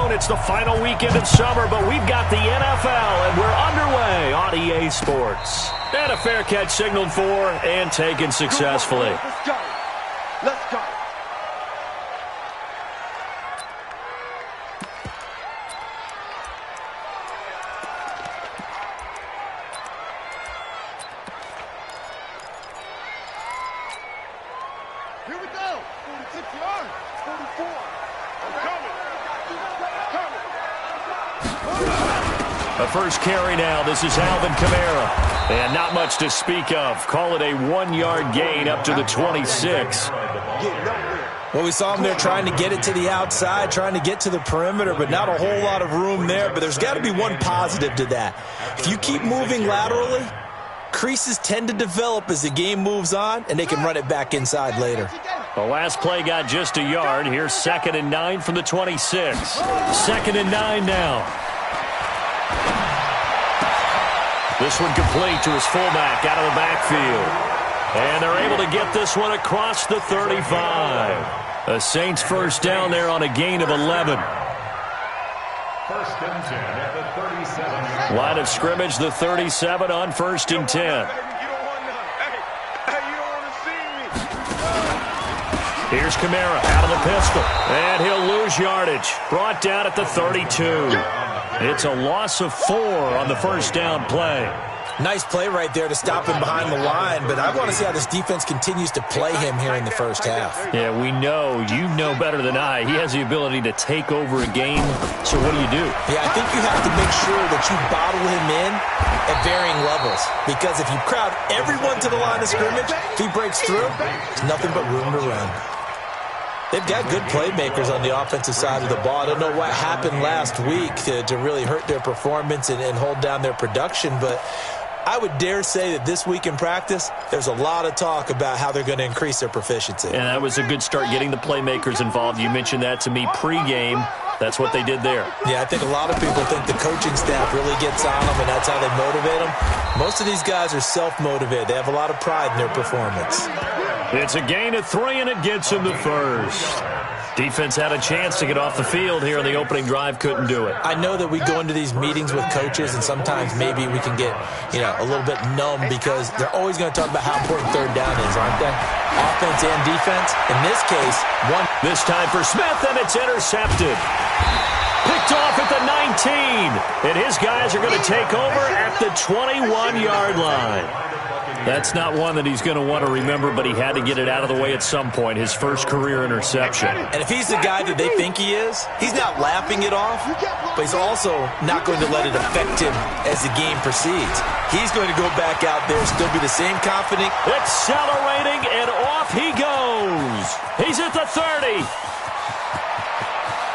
afternoon. It's the final weekend of summer, but we've got the NFL, and we're underway on EA Sports. And a fair catch signaled for and taken successfully. Let's go. Let's go. Here we go. 46 yards. 44. I'm coming. A first carry now. This is Alvin Kamara. And not much to speak of. Call it a 1-yard gain up to the 26. Well, we saw him there trying to get it to the outside, trying to get to the perimeter, but not a whole lot of room there. But there's got to be one positive to that. If you keep moving laterally, creases tend to develop as the game moves on, and they can run it back inside later. The last play got just a yard. Here's 2nd and 9 from the 26. 2nd and 9 now. This one complete to his fullback out of the backfield. And they're able to get this one across the 35. The Saints first down there on a gain of 11. 1st and 10 at the 37. Line of scrimmage, the 37 on 1st and 10. Here's Kamara out of the pistol, and he'll lose yardage. Brought down at the 32. It's a loss of 4 on the first down play. Nice play right there to stop him behind the line, but I want to see how this defense continues to play him here in the first half. Yeah, we know, you know better than I, he has the ability to take over a game, so what do you do? Yeah, I think you have to make sure that you bottle him in at varying levels, because if you crowd everyone to the line of scrimmage, if he breaks through, there's nothing but room to run. They've got good playmakers on the offensive side of the ball. I don't know what happened last week to really hurt their performance and hold down their production, but I would dare say that this week in practice, there's a lot of talk about how they're going to increase their proficiency. And that was a good start, getting the playmakers involved. You mentioned that to me pregame. That's what they did there. Yeah, I think a lot of people think the coaching staff really gets on them, and that's how they motivate them. Most of these guys are self-motivated. They have a lot of pride in their performance. It's a gain of 3, and it gets them the first. Defense had a chance to get off the field here on the opening drive, couldn't do it. I know that we go into these meetings with coaches, and sometimes maybe we can get, a little bit numb because they're always going to talk about how important third down is, aren't they? Offense and defense. In this case, one. This time for Smith, and it's intercepted. Picked off at the 19, and his guys are going to take over at the 21-yard line. That's not one that he's going to want to remember, but he had to get it out of the way at some point, his first career interception. And if he's the guy that they think he is, he's not laughing it off, but he's also not going to let it affect him as the game proceeds. He's going to go back out there, still be the same confident. Accelerating, and off he goes. He's at the 30.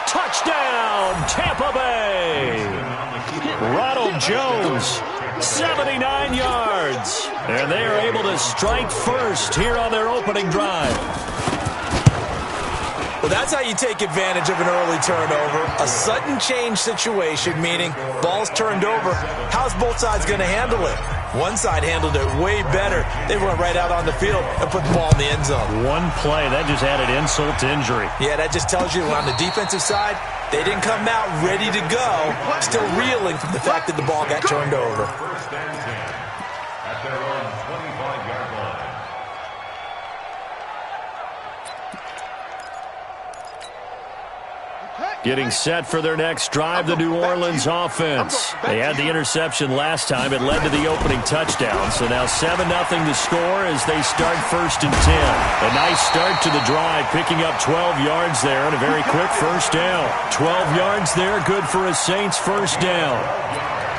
Touchdown, Tampa Bay. Ronald Jones, 79 yards. And they are able to strike first here on their opening drive. Well, that's how you take advantage of an early turnover. A sudden change situation, meaning ball's turned over. How's both sides going to handle it? One side handled it way better. They went right out on the field and put the ball in the end zone. One play, that just added insult to injury. Yeah, that just tells you on the defensive side, they didn't come out ready to go, still reeling from the fact that the ball got turned over. First and 10 at their own 25-yard line. Getting set for their next drive, the New Orleans offense. They had the interception last time. It led to the opening touchdown. So now 7-0 to score as they start 1st and 10. A nice start to the drive, picking up 12 yards there and a very quick first down. 12 yards there, good for a Saints first down.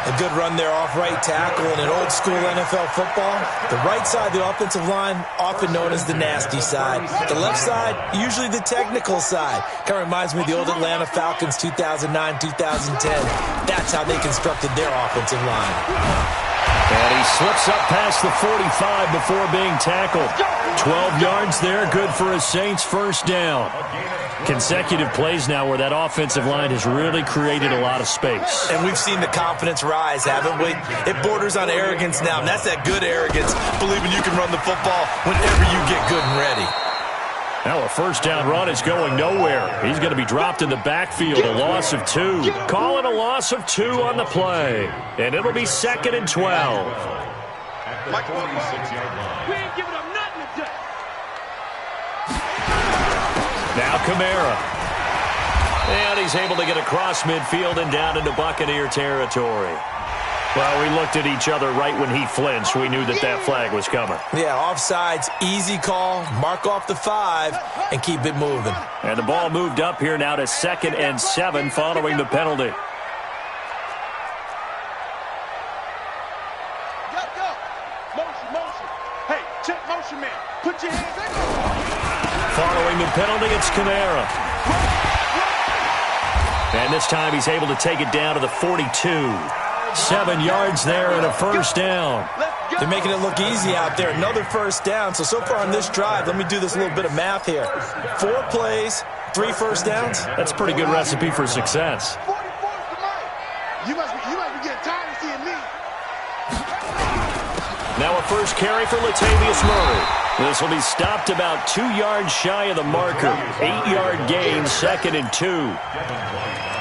A good run there off right tackle in an old-school NFL football. The right side of the offensive line, often known as the nasty side. The left side, usually the technical side. Kind of reminds me of the old Atlanta Falcons 2009-2010. That's how they constructed their offensive line. And he slips up past the 45 before being tackled. 12 yards there, good for a Saints first down. Consecutive plays now where that offensive line has really created a lot of space. And we've seen the confidence rise, haven't we? It borders on arrogance now, and that's that good arrogance, believing you can run the football whenever you get good and ready. Now a first down run is going nowhere. He's going to be dropped in the backfield, a loss of 2. Call it a loss of 2 on the play. And it'll be 2nd and 12. At the 46-yard line. We ain't giving up nothing today. Now Kamara. And he's able to get across midfield and down into Buccaneer territory. Well, we looked at each other right when he flinched. We knew that that flag was coming. Yeah, offsides, easy call, mark off the 5, and keep it moving. And the ball moved up here now to 2nd and 7 following the penalty. Go. Motion. Hey, check motion, man. Put your hands up. Following the penalty, it's Kamara. And this time he's able to take it down to the 42. 7 yards there and a first down. They're making it look easy out there. Another first down. So far on this drive, let me do this little bit of math here. 4 plays, 3 first downs. That's a pretty good recipe for success. 44 tonight. You must be getting tired of seeing me. Now a first carry for Latavius Murray. This will be stopped about 2 yards shy of the marker. 8-yard gain, 2nd and 2.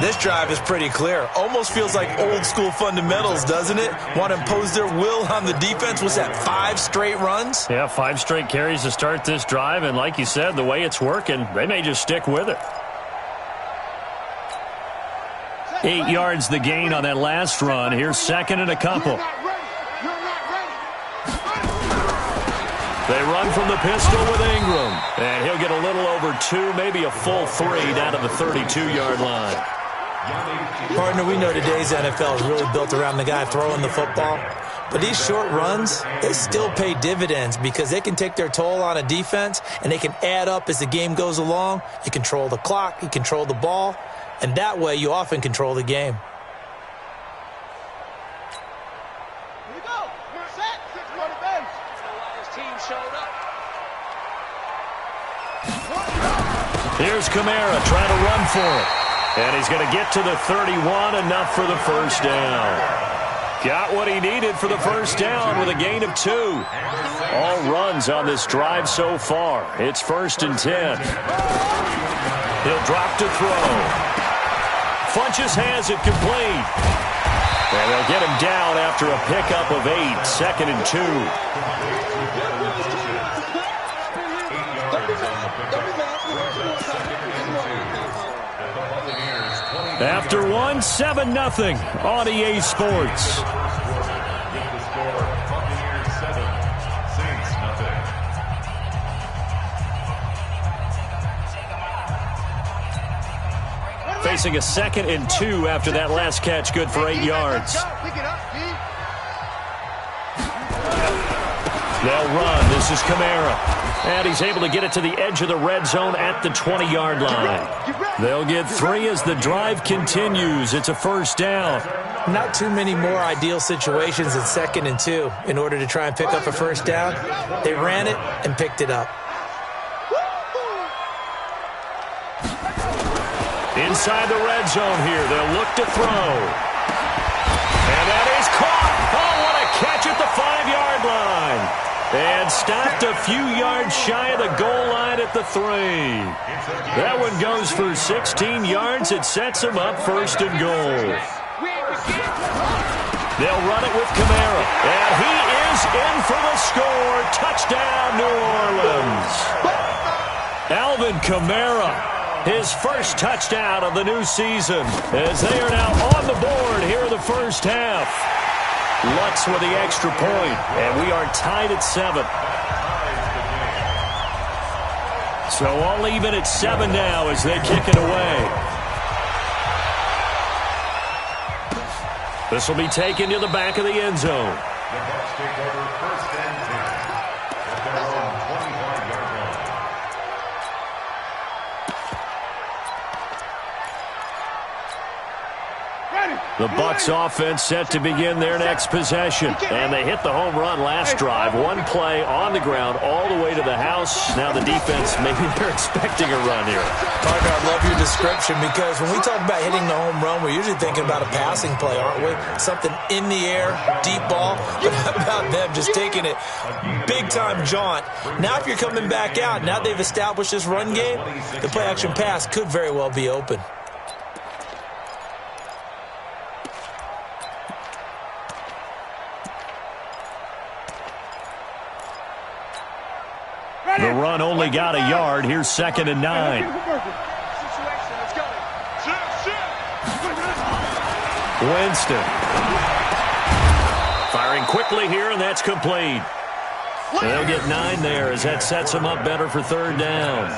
This drive is pretty clear. Almost feels like old school fundamentals, doesn't it? Want to impose their will on the defense. Was that 5 straight runs? Yeah, 5 straight carries to start this drive. And like you said, the way it's working, they may just stick with it. 8 yards the gain on that last run. Here's 2nd and a couple. They run from the pistol with Ingram. And he'll get a little over 2, maybe a full 3 down to the 32-yard line. Partner, we know today's NFL is really built around the guy throwing the football. But these short runs, they still pay dividends because they can take their toll on a defense and they can add up as the game goes along. You control the clock, you control the ball, and that way you often control the game. Here we go. We're set. 6 money bench. Team showed up. Here's Kamara trying to run for it. And he's going to get to the 31, enough for the first down. Got what he needed for the first down with a gain of 2. All runs on this drive so far. It's 1st and 10. He'll drop to throw. Funches has it complete. And they'll get him down after a pickup of 8, 2nd and 2. After 1, 7-0 on EA Sports. Facing a 2nd and 2 after that last catch, good for 8 yards. They'll run. This is Kamara. And he's able to get it to the edge of the red zone at the 20-yard line. They'll get 3 as the drive continues. It's a first down. Not too many more ideal situations in 2nd and 2 in order to try and pick up a first down. They ran it and picked it up. Inside the red zone here. They'll look to throw. And that is caught. Oh, what a catch at the 5-yard line. And stopped a few yards shy of the goal line at the 3. That one goes for 16 yards. It sets him up 1st and goal. They'll run it with Kamara. And he is in for the score. Touchdown, New Orleans. Alvin Kamara, his first touchdown of the new season, as they are now on the board here in the first half. Lutz with the extra point, and we are tied at 7. So all even at 7 now as they kick it away. This will be taken to the back of the end zone. The Bucs take over 1st and 10 at their own 25-yard line. The Bucs offense set to begin their next possession. And they hit the home run last drive. One play on the ground all the way to the house. Now the defense, maybe they're expecting a run here. Parker, I love your description because when we talk about hitting the home run, we're usually thinking about a passing play, aren't we? Something in the air, deep ball. But how about them just taking it big-time jaunt? Now if you're coming back out, now they've established this run game, the play-action pass could very well be open. The run only got a yard. Here's 2nd and 9. Winston. Firing quickly here, and that's complete. They'll get 9 there as that sets them up better for 3rd down.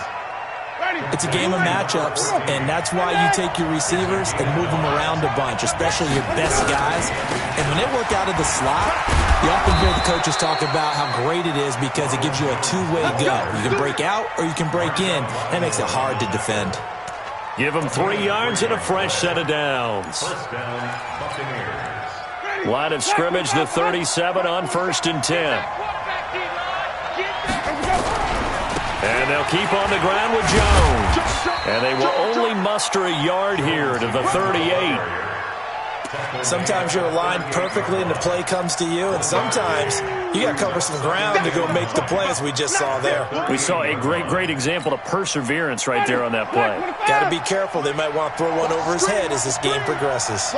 It's a game of matchups, and that's why you take your receivers and move them around a bunch, especially your best guys. And when they work out of the slot, you often hear the coaches talk about how great it is because it gives you a two-way go. You can break out or you can break in. That makes it hard to defend. Give them 3 yards and a fresh set of downs. Line of scrimmage, the 37 on 1st and 10. And they'll keep on the ground with Jones. And they will only muster a yard here to the 38. Sometimes you're aligned perfectly and the play comes to you, and sometimes you got to cover some ground to go make the play, as we just saw there. We saw a great example of perseverance right there on that play. Got to be careful. They might want to throw one over his head as this game progresses.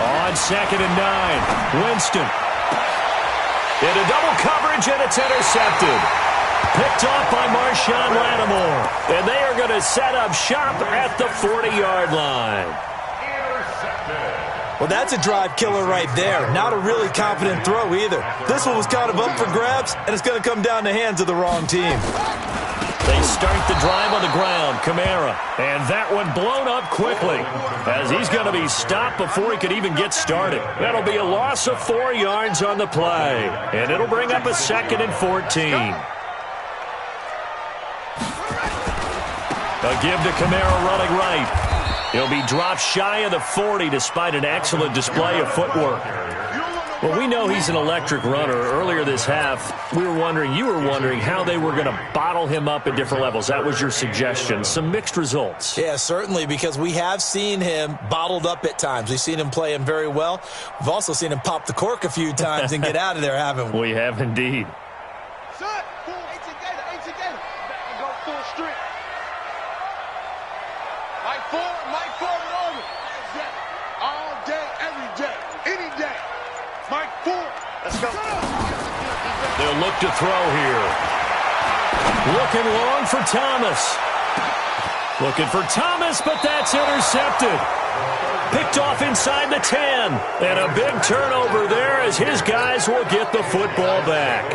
On 2nd and 9, Winston. Into double coverage, and it's intercepted. Picked off by Marshawn Lattimore. And they are going to set up shop at the 40-yard line. Well, that's a drive killer right there. Not a really confident throw either. This one was kind of up for grabs, and it's going to come down the hands of the wrong team. They start the drive on the ground. Kamara. And that one blown up quickly as he's going to be stopped before he could even get started. That'll be a loss of 4 yards on the play. And it'll bring up a 2nd and 14. A give to Kamara running right. He'll be dropped shy of the 40 despite an excellent display of footwork. Well, we know he's an electric runner. Earlier this half, you were wondering how they were going to bottle him up at different levels. That was your suggestion. Some mixed results. Yeah, certainly, because we have seen him bottled up at times. We've seen him play him very well. We've also seen him pop the cork a few times and get out of there, haven't we? We have indeed. They'll look to throw here. Looking long for Thomas. Looking for Thomas, but that's intercepted. Picked off inside the 10. And a big turnover there as his guys will get the football back.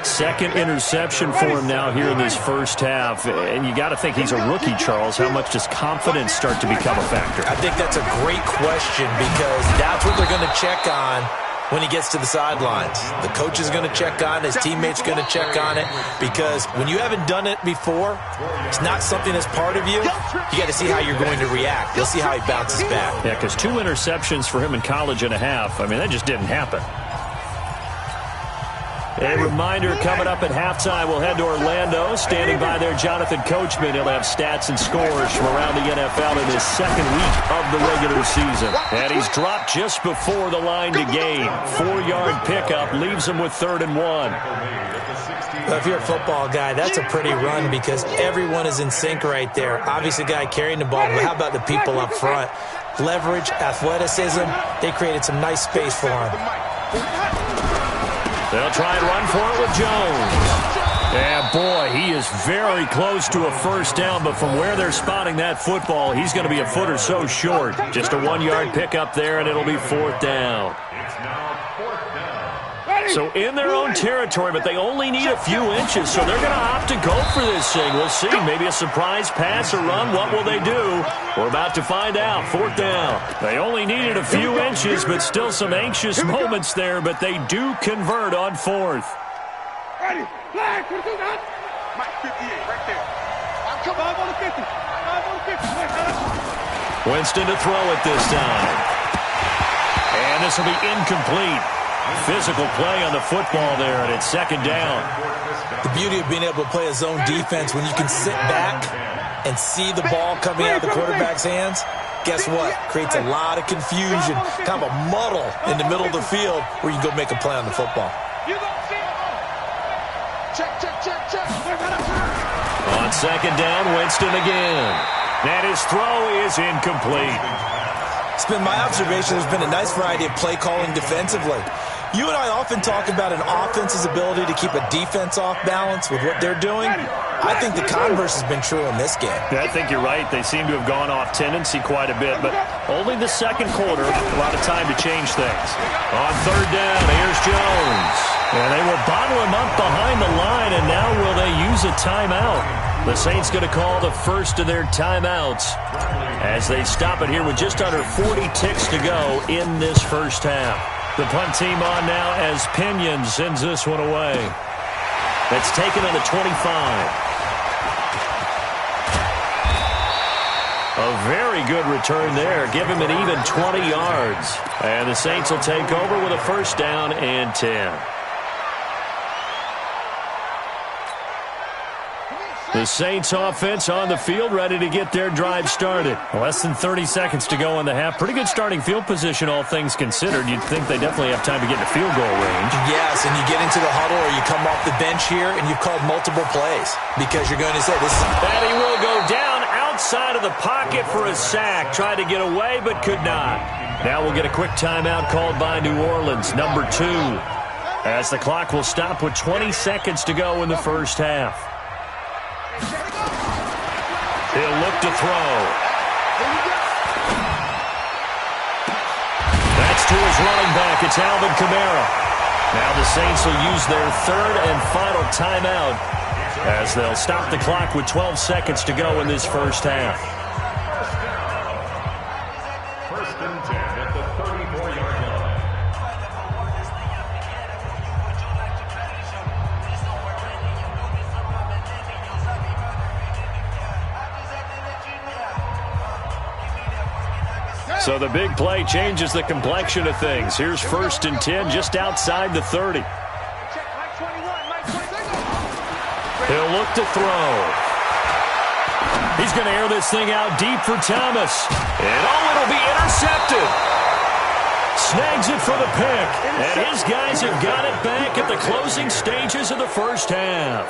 2nd interception for him now here in this first half. And you got to think he's a rookie, Charles. How much does confidence start to become a factor? I think that's a great question because that's what they're going to check on when he gets to the sidelines. The coach is going to check on it. His teammates are going to check on it because when you haven't done it before, it's not something that's part of you. You got to see how you're going to react. You'll see how he bounces back. Yeah, because 2 interceptions for him in college and a half. I mean, that just didn't happen. A reminder coming up at halftime, we'll head to Orlando. Standing by there, Jonathan Coachman. He'll have stats and scores from around the NFL in his 2nd week of the regular season. And he's dropped just before the line to gain. 4-yard pickup leaves him with 3rd and 1. Well, if you're a football guy, that's a pretty run because everyone is in sync right there. Obviously, the guy carrying the ball, but how about the people up front? Leverage, athleticism, they created some nice space for him. They'll try and run for it with Jones. And, boy, he is very close to a first down, but from where they're spotting that football, he's going to be a foot or so short. Just a 1-yard pickup there, and it'll be 4th down. So in their own territory, but they only need a few inches, so they're going to opt to go for this thing. We'll see. Maybe a surprise pass or run. What will they do? We're about to find out. 4th down. They only needed a few inches, but still some anxious moments there, but they do convert on 4th. Ready, flag, what do that? Mike 58, right there. I'm coming. 5 on the 50. 5 on the 50. Winston to throw it this time. And this will be incomplete. Physical play on the football there, and it's second down. The beauty of being able to play a zone defense when you can sit back and see the ball coming out of the quarterback's hands, guess what? Creates a lot of confusion, kind of a muddle in the middle of the field where you can go make a play on the football. On second down, Winston again. And his throw is incomplete. It's been my observation there's been a nice variety of play calling defensively. You and I often talk about an offense's ability to keep a defense off balance with what they're doing. I think the converse has been true in this game. I think you're right. They seem to have gone off tendency quite a bit, but only the second quarter, a lot of time to change things. On third down, here's Jones. And they will bottle him up behind the line, and now will they use a timeout? The Saints going to call the first of their timeouts as they stop it here with just under 40 ticks to go in this first half. The punt team on now as Pinion sends this one away. That's taken on the 25. A very good return there. Give him an even 20 yards. And the Saints will take over with a first down and 10. The Saints offense on the field, ready to get their drive started. Less than 30 seconds to go in the half. Pretty good starting field position, all things considered. You'd think they definitely have time to get into field goal range. Yes, and you get into the huddle or you come off the bench here and you've called multiple plays because you're going to say this is... And he will go down outside of the pocket for a sack. Tried to get away, but could not. Now we'll get a quick timeout called by New Orleans, number 2. As the clock will stop with 20 seconds to go in the first half. He'll look to throw. That's to his running back. It's Alvin Kamara. Now the Saints will use their third and final timeout as they'll stop the clock with 12 seconds to go in this first half. First and 10 at the 34-yard line. So the big play changes the complexion of things. Here's first and 10 just outside the 30. He'll look to throw. He's going to air this thing out deep for Thomas. And it'll be intercepted. Snags it for the pick. And his guys have got it back at the closing stages of the first half.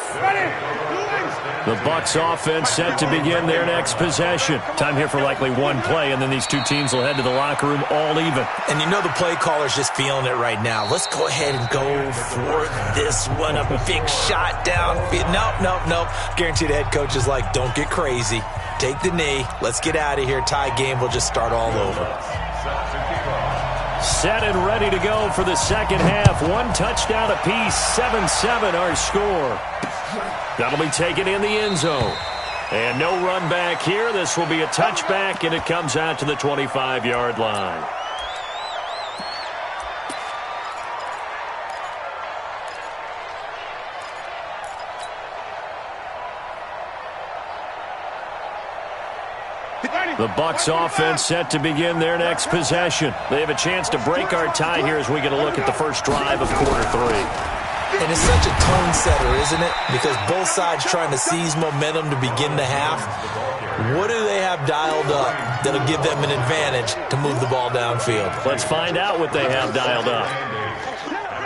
The Bucs offense set to begin their next possession. Time here for likely one play, and then these two teams will head to the locker room all even. And you know the play caller's just feeling it right now. Let's go ahead and go for this one. A big shot downfield. Nope. Guarantee the head coach is like, don't get crazy. Take the knee. Let's get out of here. Tie game. We'll just start all over. Set and ready to go for the second half. One touchdown apiece. 7-7 our score. That'll be taken in the end zone. And no run back here. This will be a touchback, and it comes out to the 25-yard line. The Bucs offense set to begin their next possession. They have a chance to break our tie here as we get a look at the first drive of quarter 3. And it's such a tone setter, isn't it? Because both sides trying to seize momentum to begin the half. What do they have dialed up that'll give them an advantage to move the ball downfield? Let's find out what they have dialed up.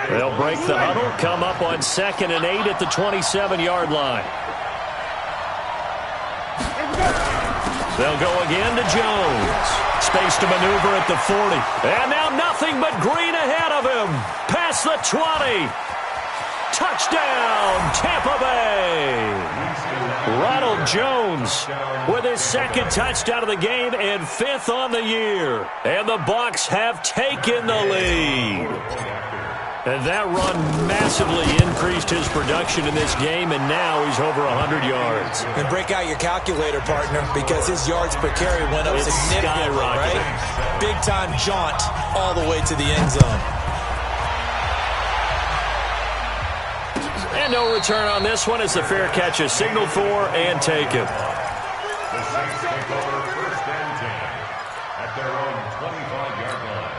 They'll break the huddle, come up on 2nd and 8 at the 27-yard line. They'll go again to Jones. Space to maneuver at the 40. And now nothing but green ahead of him. Past the 20. Touchdown, Tampa Bay. Ronald Jones with his second touchdown of the game and 5th on the year. And the Bucs have taken the lead. And that run massively increased his production in this game, and now he's over 100 yards. And break out your calculator, partner, because his yards per carry went up significantly, right? Big-time jaunt all the way to the end zone. And no return on this one as the fair catch is signaled for and taken. The Saints take over first and 10 at their own 25-yard line.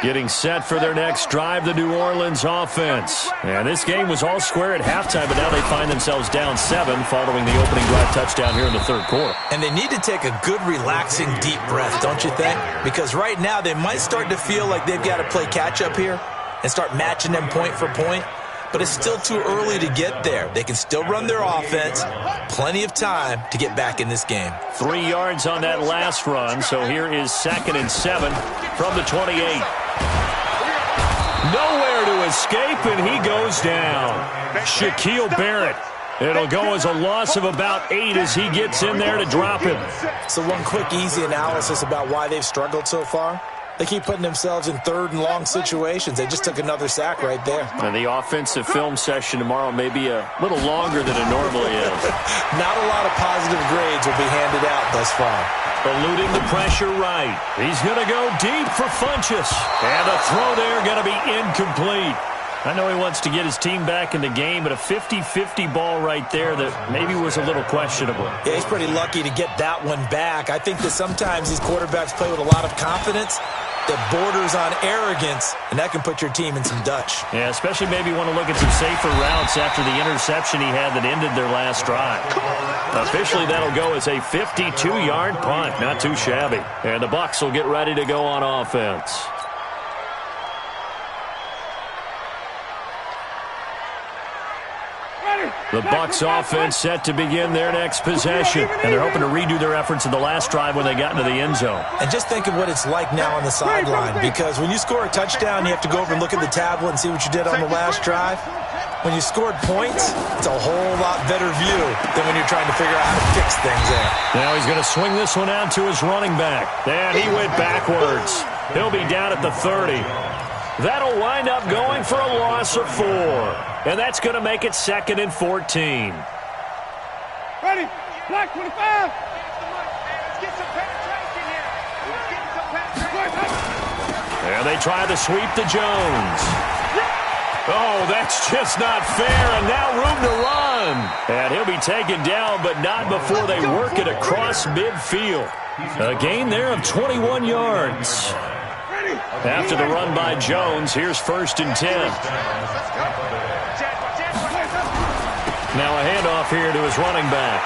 Getting set for their next drive, the New Orleans offense. And this game was all square at halftime, but now they find themselves down 7 following the opening drive touchdown here in the third quarter. And they need to take a good, relaxing, deep breath, don't you think? Because right now they might start to feel like they've got to play catch-up here and start matching them point for point. But it's still too early to get there. They can still run their offense. Plenty of time to get back in this game. 3 yards on that last run, so here is 2nd and 7 from the 28. Nowhere to escape, and he goes down. Shaquille Barrett. It'll go as a loss of about 8 as he gets in there to drop him. So one quick, easy analysis about why they've struggled so far. They keep putting themselves in third and long situations. They just took another sack right there. And the offensive film session tomorrow may be a little longer than it normally is. Not a lot of positive grades will be handed out thus far. Eluding the pressure right. He's going to go deep for Funchess. And the throw there going to be incomplete. I know he wants to get his team back in the game, but a 50-50 ball right there that maybe was a little questionable. Yeah, he's pretty lucky to get that one back. I think that sometimes these quarterbacks play with a lot of confidence that borders on arrogance, and that can put your team in some Dutch. Yeah, especially maybe want to look at some safer routes after the interception he had that ended their last drive. Officially, that'll go as a 52-yard punt. Not too shabby. And the Bucs will get ready to go on offense. The Bucs offense set to begin their next possession. And they're hoping to redo their efforts in the last drive when they got into the end zone. And just think of what it's like now on the sideline, because when you score a touchdown, you have to go over and look at the tablet and see what you did on the last drive. When you scored points, it's a whole lot better view than when you're trying to figure out how to fix things there. Now he's going to swing this one out to his running back. And he went backwards. He'll be down at the 30. That'll wind up going for a loss of 4. And that's going to make it 2nd and 14. Ready? Black 25. Let's get some penetration here. Let's get some penetration. And they try to sweep to Jones. Oh, that's just not fair. And now room to run. And he'll be taken down, but not before they work it across midfield. A gain there of 21 yards. After the run by Jones, here's 1st and 10. Now a handoff here to his running back.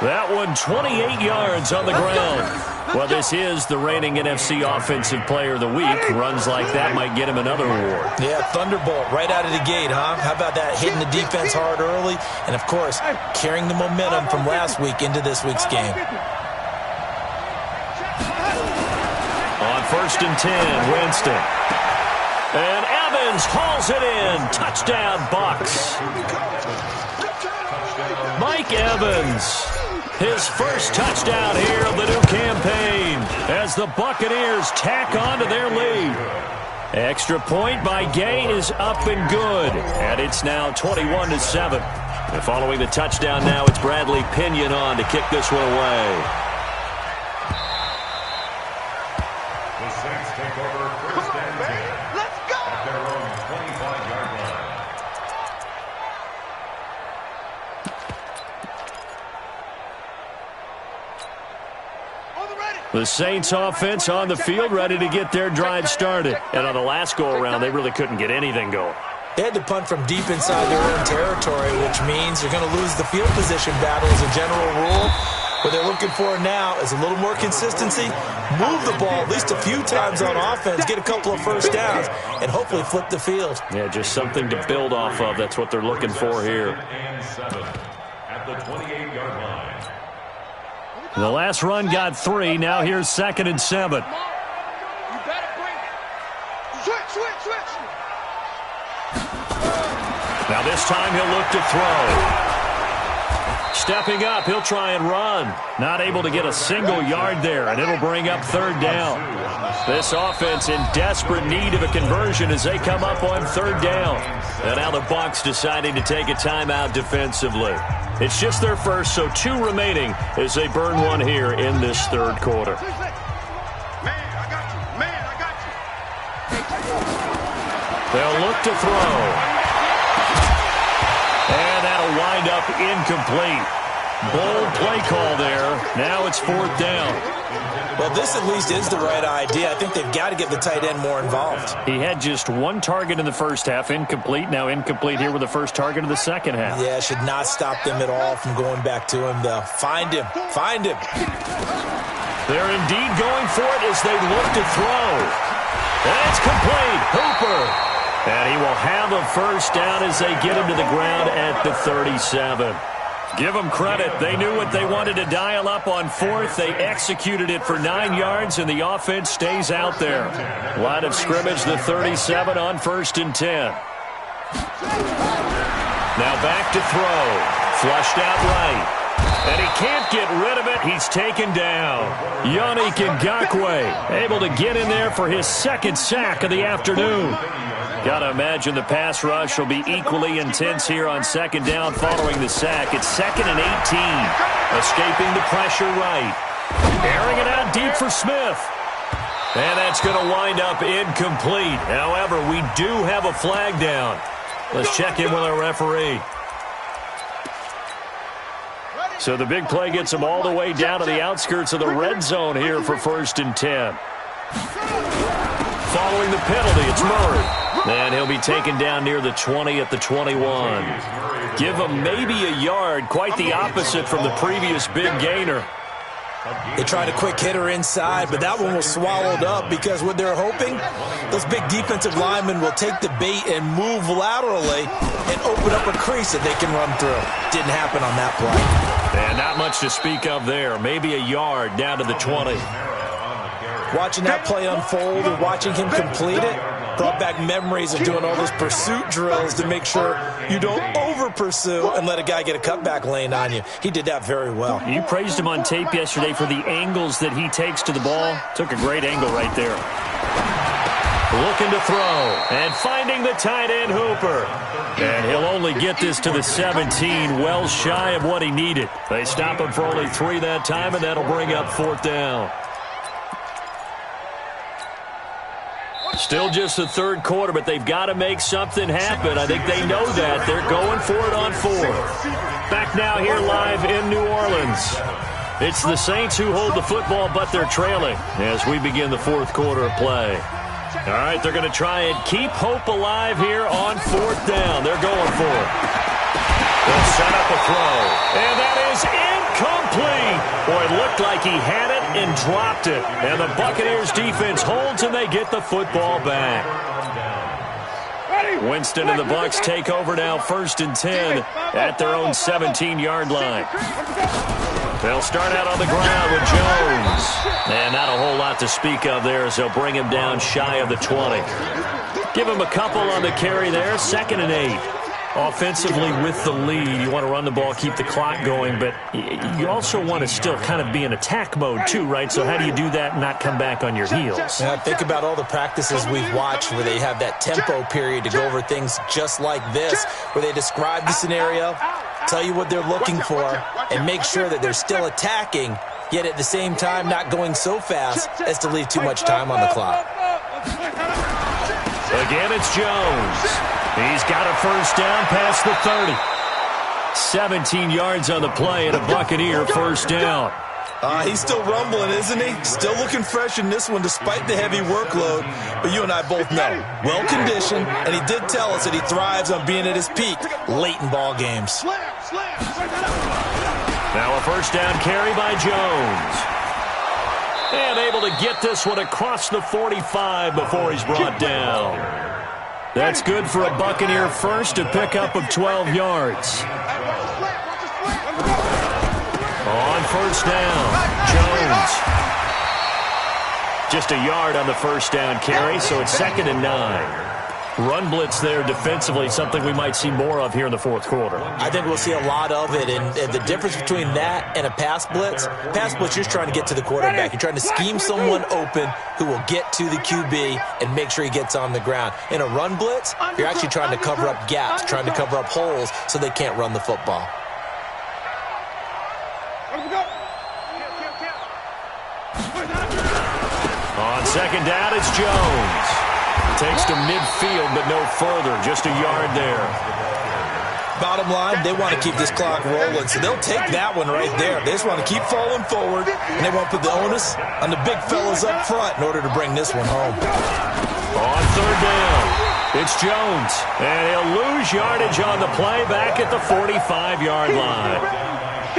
That one 28 yards on the ground. Well, this is the reigning NFC Offensive Player of the Week. Runs like that might get him another award. Yeah, thunderbolt right out of the gate, huh? How about that? Hitting the defense hard early, and of course, carrying the momentum from last week into this week's game. On 1st and 10, Winston. And Evans hauls it in. Touchdown, Bucs. Mike Evans, his first touchdown here of the new campaign as the Buccaneers tack on to their lead. Extra point by Gay is up and good, and it's now 21-7. And following the touchdown now, it's Bradley Pinion on to kick this one away. The Saints take over 1st and 10. Let's go! At their own 25-yard line. The Saints offense on the field ready to get their drive started. And on the last go-around, they really couldn't get anything going. They had to punt from deep inside their own territory, which means you're going to lose the field position battle as a general rule. What they're looking for now is a little more consistency, move the ball at least a few times on offense, get a couple of first downs, and hopefully flip the field. Yeah, just something to build off of. That's what they're looking for here. And 7 at the 28-yard line. The last run got 3. Now here's 2nd and 7. You better bring it. Switch. Now this time he'll look to throw. Stepping up, he'll try and run. Not able to get a single yard there, and it'll bring up 3rd down. This offense in desperate need of a conversion as they come up on 3rd down. And now the Bucs deciding to take a timeout defensively. It's just their first, so 2 remaining as they burn one here in this 3rd quarter. Man, I got you. They'll look to throw. And that'll wind up incomplete. Bold play call there. Now it's 4th down. Well, this at least is the right idea. I think they've got to get the tight end more involved. He had just one target in the first half, incomplete. Now incomplete here with the first target of the second half. Yeah, should not stop them at all from going back to him, though. Find him. Find him. They're indeed going for it as they look to throw. And it's complete. Hooper. And he will have a first down as they get him to the ground at the 37. Give them credit. They knew what they wanted to dial up on 4th. They executed it for 9 yards, and the offense stays out there. Line of scrimmage, the 37 on 1st and 10. Now back to throw. Flushed out right. And he can't get rid of it. He's taken down. Yannick Ngakoue able to get in there for his second sack of the afternoon. Got to imagine the pass rush will be equally intense here on 2nd down following the sack. It's 2nd and 18. Escaping the pressure right. Airing it out deep for Smith. And that's going to wind up incomplete. However, we do have a flag down. Let's check in with our referee. So the big play gets him all the way down to the outskirts of the red zone here for 1st and 10. Following the penalty, it's Murray. And he'll be taken down near the 20 at the 21. Give him maybe a yard, quite the opposite from the previous big gainer. They tried a quick hitter inside, but that one was swallowed up because what they're hoping, those big defensive linemen will take the bait and move laterally and open up a crease that they can run through. Didn't happen on that play. And not much to speak of there. Maybe a yard down to the 20. Watching that play unfold and watching him complete it brought back memories of doing all those pursuit drills to make sure you don't over-pursue and let a guy get a cutback lane on you. He did that very well. You praised him on tape yesterday for the angles that he takes to the ball. Took a great angle right there. Looking to throw and finding the tight end Hooper. And he'll only get this to the 17, well shy of what he needed. They stop him for only 3 that time, and that'll bring up 4th down. Still just the 3rd quarter, but they've got to make something happen. I think they know that. They're going for it on 4th. Back now here live in New Orleans. It's the Saints who hold the football, but they're trailing as we begin the 4th quarter of play. All right, they're going to try and keep hope alive here on 4th down. They're going for it. They'll set up a throw. And that is incomplete. Boy, it looked like he had it and dropped it. And the Buccaneers defense holds and they get the football back. Winston and the Bucs take over now 1st and 10 at their own 17-yard line. They'll start out on the ground with Jones. And not a whole lot to speak of there as they'll bring him down shy of the 20. Give him a couple on the carry there, 2nd and 8. Offensively with the lead, you want to run the ball, keep the clock going, but you also want to still kind of be in attack mode too, right? So how do you do that and not come back on your heels? Yeah, think about all the practices we've watched where they have that tempo period to go over things just like this, where they describe the scenario, tell you what they're looking for, and make sure that they're still attacking, yet at the same time not going so fast as to leave too much time on the clock. Again, it's Jones. He's got a first down past the 30. 17 yards on the play and a Buccaneer first down. He's still rumbling, isn't he? Still looking fresh in this one despite the heavy workload. But you and I both know, well-conditioned, and he did tell us that he thrives on being at his peak late in ball games. Now a first down carry by Jones. And able to get this one across the 45 before he's brought down. That's good for a Buccaneer first, a pickup of 12 yards. On first down, Jones. Just a yard on the first down carry, so it's 2nd and 9. Run blitz there defensively, something we might see more of here in the 4th quarter. I think we'll see a lot of it, and the difference between that and a pass blitz, you're just trying to get to the quarterback. You're trying to scheme someone open who will get to the QB and make sure he gets on the ground. In a run blitz, you're actually trying to cover up gaps, trying to cover up holes so they can't run the football. On 2nd down, it's Jones. Takes to midfield, but no further. Just a yard there. Bottom line, they want to keep this clock rolling, so they'll take that one right there. They just want to keep falling forward, and they want to put the onus on the big fellas up front in order to bring this one home. On third down, it's Jones, and he'll lose yardage on the play back at the 45-yard line.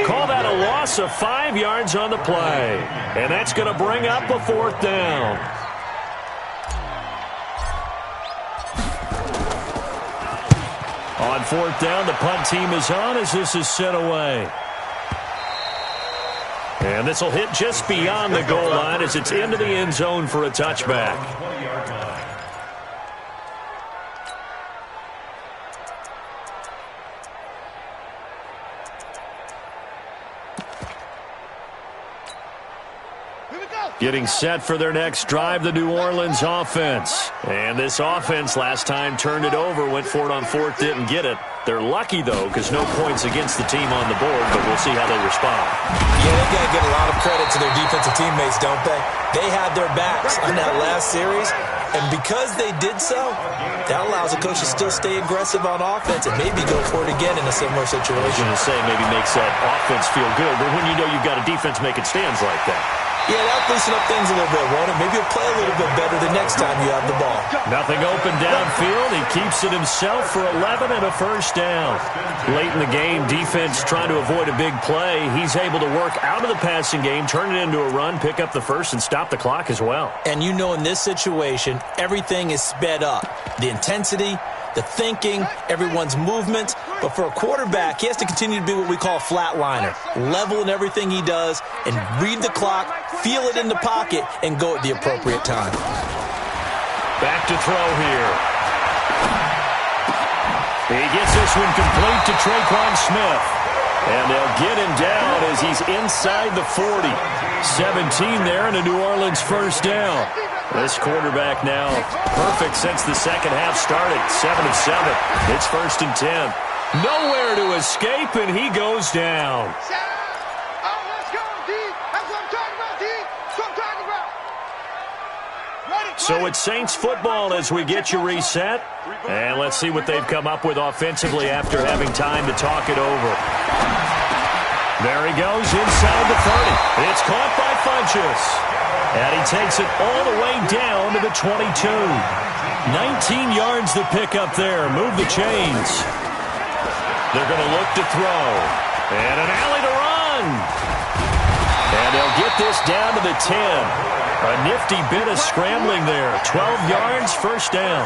Call that a loss of 5 yards on the play, and that's going to bring up a fourth down. On fourth down, the punt team is on as this is sent away. And this will hit just beyond the goal line as it's into the end zone for a touchback. Getting set for their next drive, the New Orleans offense. And this offense last time turned it over, went for it on fourth, didn't get it. They're lucky, though, because no points against the team on the board, but we'll see how they respond. Yeah, they've got to give a lot of credit to their defensive teammates, don't they? They had their backs on that last series, and because they did so, that allows a coach to still stay aggressive on offense and maybe go for it again in a similar situation. I was going to say maybe makes that offense feel good, but when you know you've got a defense making stands like that. Yeah, that'll loosen up things a little bit, won't it? Maybe you'll play a little bit better the next time you have the ball. Nothing open downfield. He keeps it himself for 11 and a first down. Late in the game, defense trying to avoid a big play. He's able to work out of the passing game, turn it into a run, pick up the first, and stop the clock as well. And you know in this situation, everything is sped up. The intensity, the thinking, everyone's movement. But for a quarterback, he has to continue to be what we call a flatliner. Level in everything he does and read the clock, feel it in the pocket, and go at the appropriate time. Back to throw here. He gets this one complete to Traquan Smith. And they'll get him down as he's inside the 40. 17 there and a New Orleans first down. This quarterback now perfect since the second half started. 7 of 7. It's first and 10. Nowhere to escape, and he goes down. So it's Saints football as we get you reset. And let's see what they've come up with offensively after having time to talk it over. There he goes inside the 30. It's caught by Funchess. And he takes it all the way down to the 22. 19 yards to pick up there. Move the chains. They're going to look to throw. And an alley to run. And they'll get this down to the 10. A nifty bit of scrambling there. 12 yards, first down.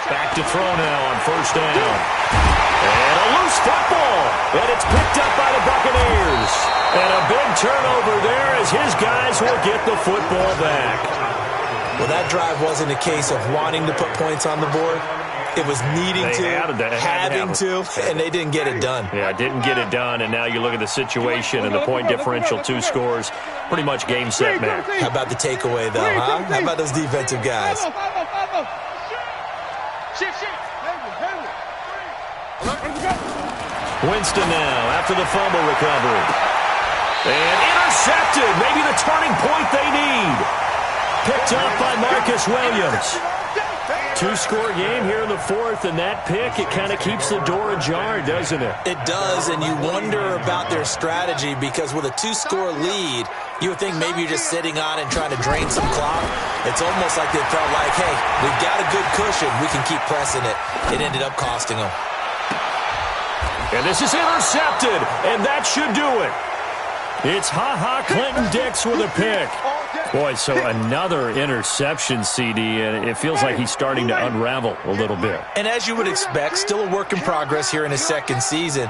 Back to throw now on first down. And a loose football. And it's picked up by the Buccaneers. And a big turnover there as his guys will get the football back. Well, that drive wasn't a case of wanting to put points on the board. It was needing having to, and they didn't get it done. Yeah, didn't get it done, and now you look at the situation and the point differential, 2 scores, pretty much game, set, match. How about the takeaway, though, huh? How about those defensive guys? Winston now after the fumble recovery. And intercepted, maybe the turning point they need. Picked up by Marcus Williams. 2-score game here in the fourth, and that pick, it kind of keeps the door ajar, doesn't it? It does, and you wonder about their strategy because with a 2-score lead, you would think maybe you're just sitting on it and trying to drain some clock. It's almost like they felt like, hey, we've got a good cushion. We can keep pressing it. It ended up costing them. And this is intercepted, and that should do it. It's Clinton Dix with a pick. Boy, so another interception, CD, and it feels like he's starting to unravel a little bit. And as you would expect, still a work in progress here in his second season.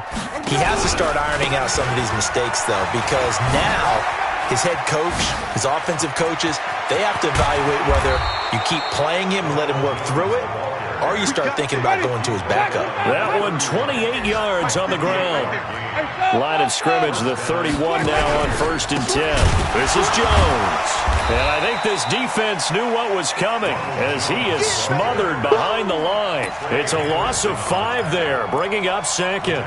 He has to start ironing out some of these mistakes, though, because now his head coach, his offensive coaches, they have to evaluate whether you keep playing him and let him work through it, or you start thinking about going to his backup. That one, 28 yards on the ground. Line of scrimmage, the 31 now on first and 10. This is Jones. And I think this defense knew what was coming as he is smothered behind the line. It's a loss of 5 there, bringing up second.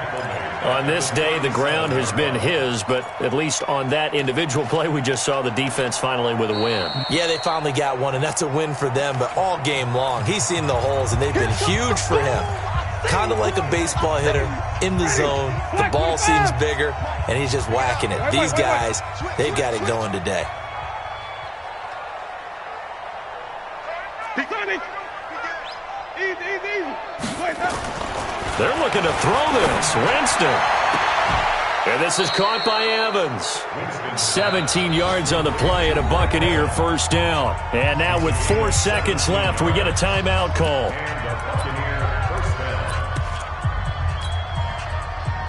On this day, the ground has been his, but at least on that individual play, we just saw the defense finally with a win. Yeah, they finally got one, and that's a win for them, but all game long, he's seen the holes, and they've been huge for him. Kind of like a baseball hitter in the zone. The ball seems bigger, and he's just whacking it. These guys, they've got it going today. They're looking to throw this. Winston. And this is caught by Evans. 17 yards on the play and a Buccaneer first down. And now with 4 seconds left, we get a timeout call.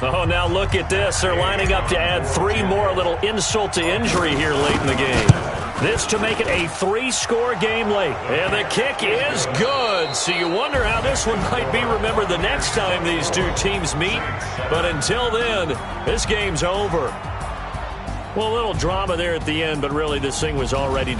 Oh, now look at this. They're lining up to add 3 more, a little insult to injury here late in the game. This to make it a 3-score game late. And the kick is good. So you wonder how this one might be remembered the next time these two teams meet. But until then, this game's over. Well, a little drama there at the end, but really this thing was already